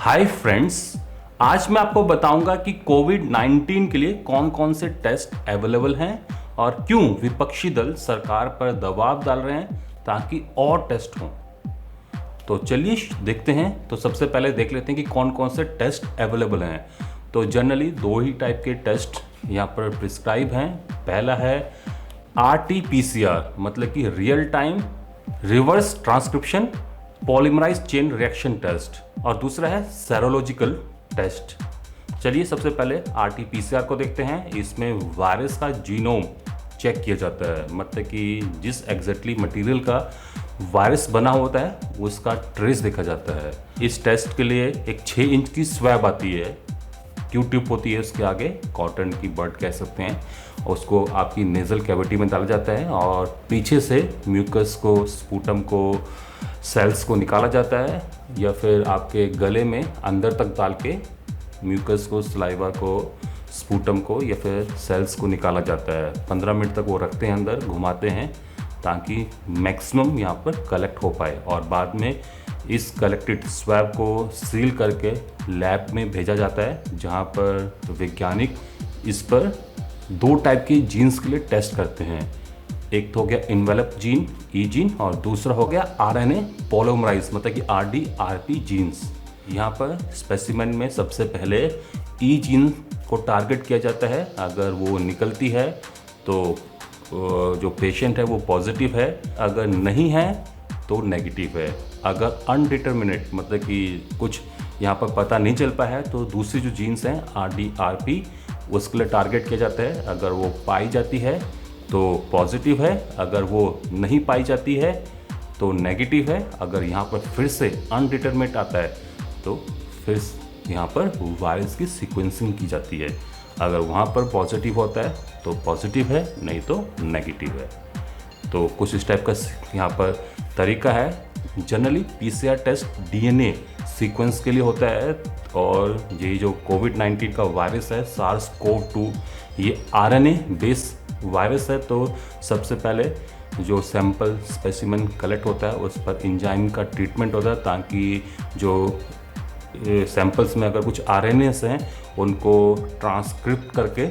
Hi friends, आज मैं आपको बताऊंगा कि कोविड-19 के लिए कौन कौन से टेस्ट अवेलेबल हैं और क्यों विपक्षी दल सरकार पर दबाव डाल रहे हैं ताकि और टेस्ट हों। तो चलिए देखते हैं। तो सबसे पहले देख लेते हैं कि कौन कौन से टेस्ट अवेलेबल हैं। तो जनरली दो ही टाइप के टेस्ट यहाँ पर प्रिस्क्राइब हैं। पहला है RT-PCR, मतलब कि real time reverse transcription polymerase chain reaction test, और दूसरा है सेरोलॉजिकल टेस्ट। चलिए सबसे पहले RT-PCR को देखते हैं। इसमें वायरस का जीनोम चेक किया जाता है, मतलब कि जिस एग्जैक्टली मटेरियल का वायरस बना होता है उसका ट्रेस देखा जाता है। इस टेस्ट के लिए एक 6 इंच की स्वैब आती है, ट्यूब होती है उसके आगे, कॉटन की बर्ड कह सकते हैं। उसको आपकी नेजल कैविटी में डाला जाता है और पीछे से म्यूकस को, स्पूटम को, सेल्स को निकाला जाता है, या फिर आपके गले में अंदर तक डाल के म्यूकस को, सलाइवा को, स्पूटम को या फिर सेल्स को निकाला जाता है। 15 मिनट तक वो रखते हैं अंदर, घुमाते हैं ताकि मैक्सिमम यहाँ पर कलेक्ट हो पाए, और बाद में इस कलेक्टेड स्वैब को सील करके लैब में भेजा जाता है, जहाँ पर वैज्ञानिक इस पर 2 टाइप के जीन्स के लिए टेस्ट करते हैं। एक तो हो गया इन्वेलप जीन, ई जीन, और दूसरा हो गया RNA पॉलीमराइज, मतलब कि RD-RP जीन्स। यहाँ पर स्पेसिमेन में सबसे पहले ई जीन को टारगेट किया जाता है। अगर वो निकलती है तो जो पेशेंट है वो पॉजिटिव है, अगर नहीं है तो नेगेटिव है। अगर अनडिटर्मिनेट, मतलब कि कुछ यहाँ पर पता नहीं चल पाया है, तो दूसरी जो जीन्स हैं RD-RP उसके लिए टारगेट किया जाता है। अगर वो पाई जाती है तो पॉजिटिव है, अगर वो नहीं पाई जाती है तो नेगेटिव है। अगर यहाँ पर फिर से अनडिटर्मिनेट आता है तो फिर यहाँ पर वायरस की सीक्वेंसिंग की जाती है। अगर वहाँ पर पॉजिटिव होता है तो पॉजिटिव है, नहीं तो नेगेटिव है। तो कुछ इस टाइप का यहाँ पर तरीका है। Generally PCR test DNA sequence के लिए होता है, और ये जो कोविड-19 का वायरस है SARS-CoV-2, ये RNA बेस्ड वायरस है। तो सबसे पहले जो सैंपल स्पेसिमेन कलेक्ट होता है उस पर एंजाइम का ट्रीटमेंट होता है, ताकि जो सैंपल्स में अगर कुछ RNAs हैं उनको ट्रांसक्रिप्ट करके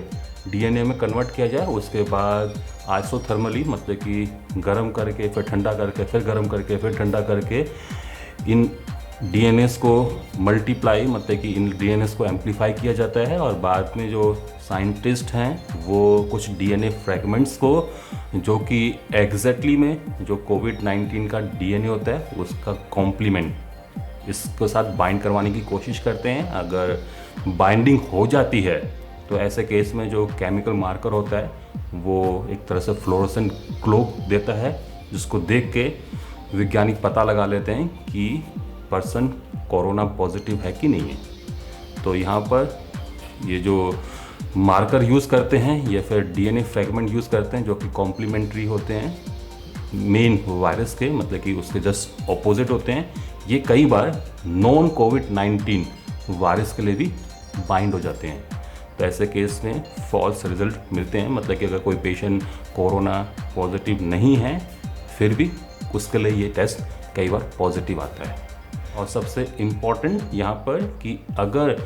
DNA में कन्वर्ट किया जाए। उसके बाद आइसोथर्मली, मतलब कि गर्म करके फिर ठंडा करके फिर गर्म करके फिर ठंडा करके इन DNAs को मल्टीप्लाई, मतलब कि इन DNAs को एम्पलीफाई किया जाता है। और बाद में जो साइंटिस्ट हैं वो कुछ DNA फ्रेगमेंट्स को, जो कि एग्जैक्टली में जो कोविड-19 का DNA होता है उसका कॉम्प्लीमेंट इसके साथ बाइंड करवाने की कोशिश करते हैं। अगर बाइंडिंग हो जाती है तो ऐसे केस में जो केमिकल मार्कर होता है वो एक तरह से फ्लोरोसेंट ग्लो देता है, जिसको देख के वैज्ञानिक पता लगा लेते हैं कि पर्सन कोरोना पॉजिटिव है कि नहीं है। तो यहाँ पर ये जो मार्कर यूज़ करते हैं या फिर DNA फ्रेगमेंट यूज़ करते हैं, जो कि कॉम्प्लीमेंट्री होते हैं मेन वायरस के, मतलब कि उसके जस्ट ऑपोजिट होते हैं। ये कई बार नॉन कोविड-19 वायरस के लिए भी बाइंड हो जाते हैं। तो ऐसे केस में फॉल्स रिजल्ट मिलते हैं, मतलब कि अगर कोई पेशेंट कोरोना पॉजिटिव नहीं है फिर भी उसके लिए ये टेस्ट कई बार पॉजिटिव आता है। और सबसे इम्पॉर्टेंट यहाँ पर कि अगर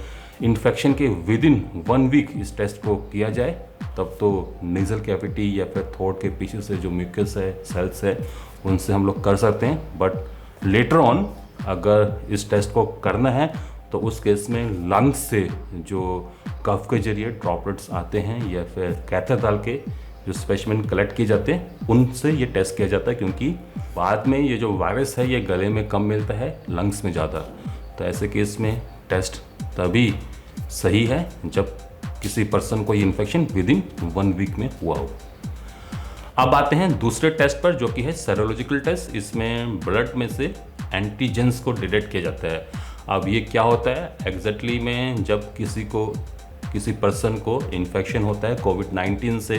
इन्फेक्शन के विदिन 1 वीक इस टेस्ट को किया जाए तब तो नेजल कैविटी या फिर थ्रोट के पीछे से जो म्यूकस है, सेल्स है, उनसे हम लोग कर सकते हैं। बट लेटर ऑन अगर इस टेस्ट को करना है तो उस केस में लंग्स से जो कफ के जरिए ड्रॉपलेट्स आते हैं या फिर कैथर डाल के जो स्पेसिमेन कलेक्ट किए जाते हैं उनसे ये टेस्ट किया जाता है, क्योंकि बाद में ये जो वायरस है ये गले में कम मिलता है, लंग्स में ज़्यादा। तो ऐसे केस में टेस्ट तभी सही है जब किसी पर्सन को ये इन्फेक्शन विदिन 1 वीक में हुआ हो। अब आते हैं दूसरे टेस्ट पर, जो कि है सेरोलॉजिकल टेस्ट। इसमें ब्लड में से एंटीजेंस को डिटेक्ट किया जाता है। अब ये क्या होता है एग्जैक्टली में, जब किसी पर्सन को इन्फेक्शन होता है कोविड-19 से,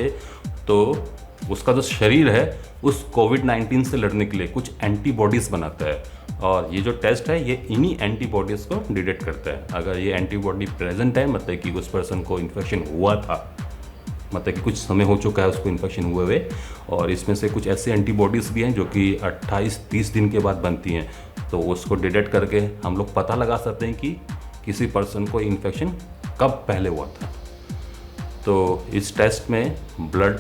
तो उसका जो शरीर है उस कोविड-19 से लड़ने के लिए कुछ एंटीबॉडीज़ बनाता है, और ये जो टेस्ट है ये इन्हीं एंटीबॉडीज़ को डिटेक्ट करता है। अगर ये एंटीबॉडी प्रेजेंट है, मतलब कि उस पर्सन को इन्फेक्शन हुआ था, मतलब कि कुछ समय हो चुका है उसको इन्फेक्शन हुए, और इसमें से कुछ ऐसे एंटीबॉडीज़ भी हैं जो कि 28-30 दिन के बाद बनती हैं, तो उसको डिटेक्ट करके हम लोग पता लगा सकते हैं कि किसी पर्सन को इन्फेक्शन कब पहले हुआ था। तो इस टेस्ट में ब्लड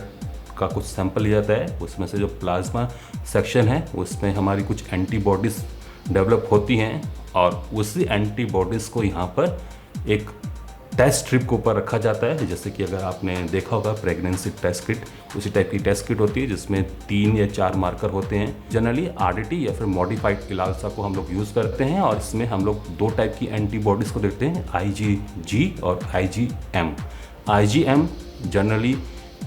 का कुछ सैंपल लिया जाता है, उसमें से जो प्लाज्मा सेक्शन है उसमें हमारी कुछ एंटीबॉडीज़ डेवलप होती हैं और उसी एंटीबॉडीज़ को यहाँ पर एक टेस्ट स्ट्रिप के ऊपर रखा जाता है। जैसे कि अगर आपने देखा होगा प्रेगनेंसी टेस्ट किट, उसी टाइप की टेस्ट किट होती है जिसमें 3 या 4 मार्कर होते हैं। जनरली आरडीटी या फिर मॉडिफाइड इलाजा को हम लोग यूज़ करते हैं और इसमें हम लोग 2 टाइप की एंटीबॉडीज़ को देखते हैं, आईजीजी और IgM. IgM generally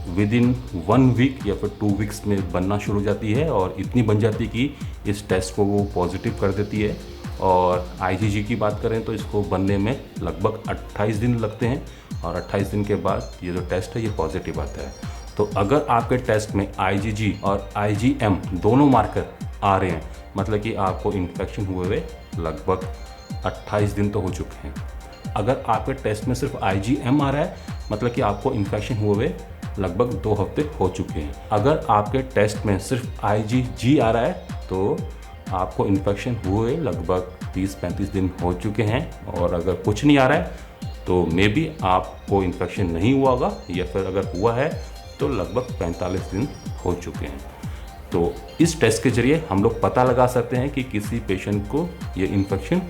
within 1 week या फिर 2 वीक्स में बनना शुरू हो जाती है और इतनी बन जाती है कि इस टेस्ट को वो पॉजिटिव कर देती है। और आईजीजी की बात करें तो इसको बनने में लगभग 28 दिन लगते हैं और 28 दिन के बाद ये जो टेस्ट है ये पॉजिटिव आता है। तो अगर आपके टेस्ट में आईजीजी और आईजीएम दोनों मार्कर आ रहे हैं, मतलब कि आपको इन्फेक्शन हुए लगभग 28 दिन तो हो चुके हैं। अगर आपके टेस्ट में सिर्फ आईजीएम आ रहा है, मतलब कि आपको इन्फेक्शन हुए लगभग 2 हफ्ते हो चुके हैं। अगर आपके टेस्ट में सिर्फ आईजीजी आ रहा है तो आपको इन्फेक्शन हुए लगभग 30-35 दिन हो चुके हैं। और अगर कुछ नहीं आ रहा है तो मे बी आपको इन्फेक्शन नहीं हुआ होगा, या फिर अगर हुआ है तो लगभग 45 दिन हो चुके हैं। तो इस टेस्ट के जरिए हम लोग पता लगा सकते हैं कि किसी पेशेंट को ये इन्फेक्शन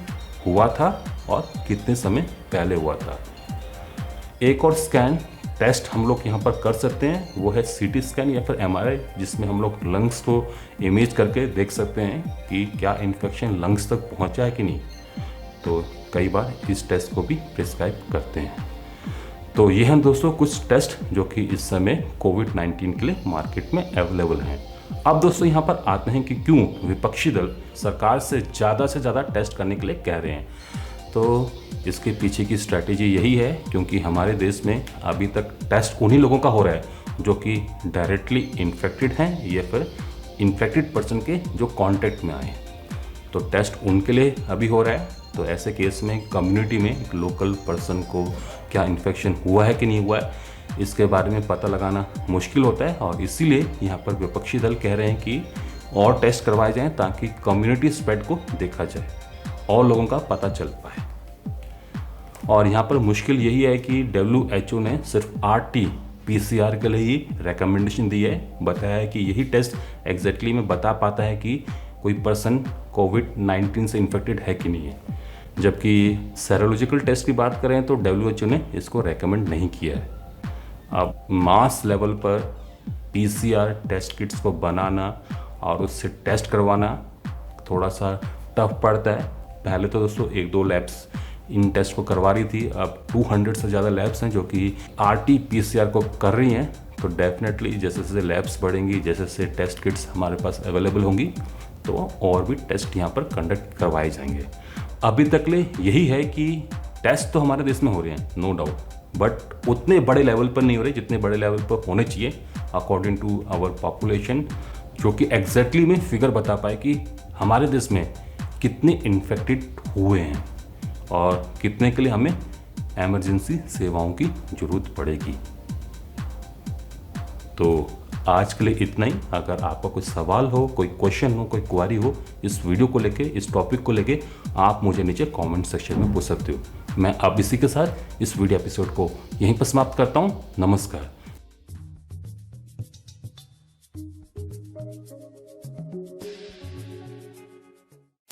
हुआ था और कितने समय पहले हुआ था। एक और स्कैन टेस्ट हम लोग यहाँ पर कर सकते हैं, वो है सीटी स्कैन या फिर एमआरआई, जिसमें हम लोग लंग्स को इमेज करके देख सकते हैं कि क्या इन्फेक्शन लंग्स तक पहुँचा है कि नहीं। तो कई बार इस टेस्ट को भी प्रिस्क्राइब करते हैं। तो ये हैं दोस्तों कुछ टेस्ट जो कि इस समय कोविड-19 के लिए मार्केट में अवेलेबल हैं। अब दोस्तों यहाँ पर आते हैं कि क्यों विपक्षी दल सरकार से ज़्यादा टेस्ट करने के लिए कह रहे हैं। तो इसके पीछे की स्ट्रैटेजी यही है क्योंकि हमारे देश में अभी तक टेस्ट उन्हीं लोगों का हो रहा है जो कि डायरेक्टली इन्फेक्टेड हैं या फिर इन्फेक्टेड पर्सन के जो कांटेक्ट में आए हैं। तो टेस्ट उनके लिए अभी हो रहा है। तो ऐसे केस में कम्युनिटी में एक लोकल पर्सन को क्या इन्फेक्शन हुआ है कि नहीं हुआ है, इसके बारे में पता लगाना मुश्किल होता है और इसीलिए यहाँ पर विपक्षी दल कह रहे हैं कि और टेस्ट करवाए जाएँ ताकि कम्युनिटी स्प्रेड को देखा जाए और लोगों का पता चल पाए। और यहाँ पर मुश्किल यही है कि WHO ने सिर्फ RT-PCR के लिए ही रिकमेंडेशन दी है। बताया है कि यही टेस्ट एग्जैक्टली में बता पाता है कि कोई पर्सन कोविड-19 से इन्फेक्टेड है कि नहीं है। जबकि सेरोलॉजिकल टेस्ट की बात करें तो WHO ने इसको रेकमेंड नहीं किया है। अब मास लेवल पर PCR टेस्ट किट्स को बनाना और उससे टेस्ट करवाना थोड़ा सा टफ पड़ता है। पहले तो दोस्तों 1-2 लैब्स इन टेस्ट को करवा रही थी, अब 200 से ज़्यादा लैब्स हैं जो कि RT-PCR को कर रही हैं। तो डेफिनेटली जैसे जैसे लैब्स बढ़ेंगी, जैसे जैसे टेस्ट किट्स हमारे पास अवेलेबल होंगी तो और भी टेस्ट यहाँ पर कंडक्ट करवाए जाएंगे। अभी तक ले यही है कि टेस्ट तो हमारे देश में हो रहे हैं नो डाउट, बट उतने बड़े लेवल पर नहीं हो रहे जितने बड़े लेवल पर होने चाहिए अकॉर्डिंग टू आवर पॉपुलेशन, जो कि एग्जैक्टली में फिगर बता पाए कि हमारे देश में कितने इन्फेक्टेड हुए हैं और कितने के लिए हमें इमरजेंसी सेवाओं की ज़रूरत पड़ेगी। तो आज के लिए इतना ही। अगर आपका कोई सवाल हो, कोई क्वेश्चन हो, कोई क्वारी हो इस वीडियो को लेके, इस टॉपिक को लेके, आप मुझे नीचे कमेंट सेक्शन में पूछ सकते हो। मैं अब इसी के साथ इस वीडियो एपिसोड को यहीं पर समाप्त करता हूँ। नमस्कार।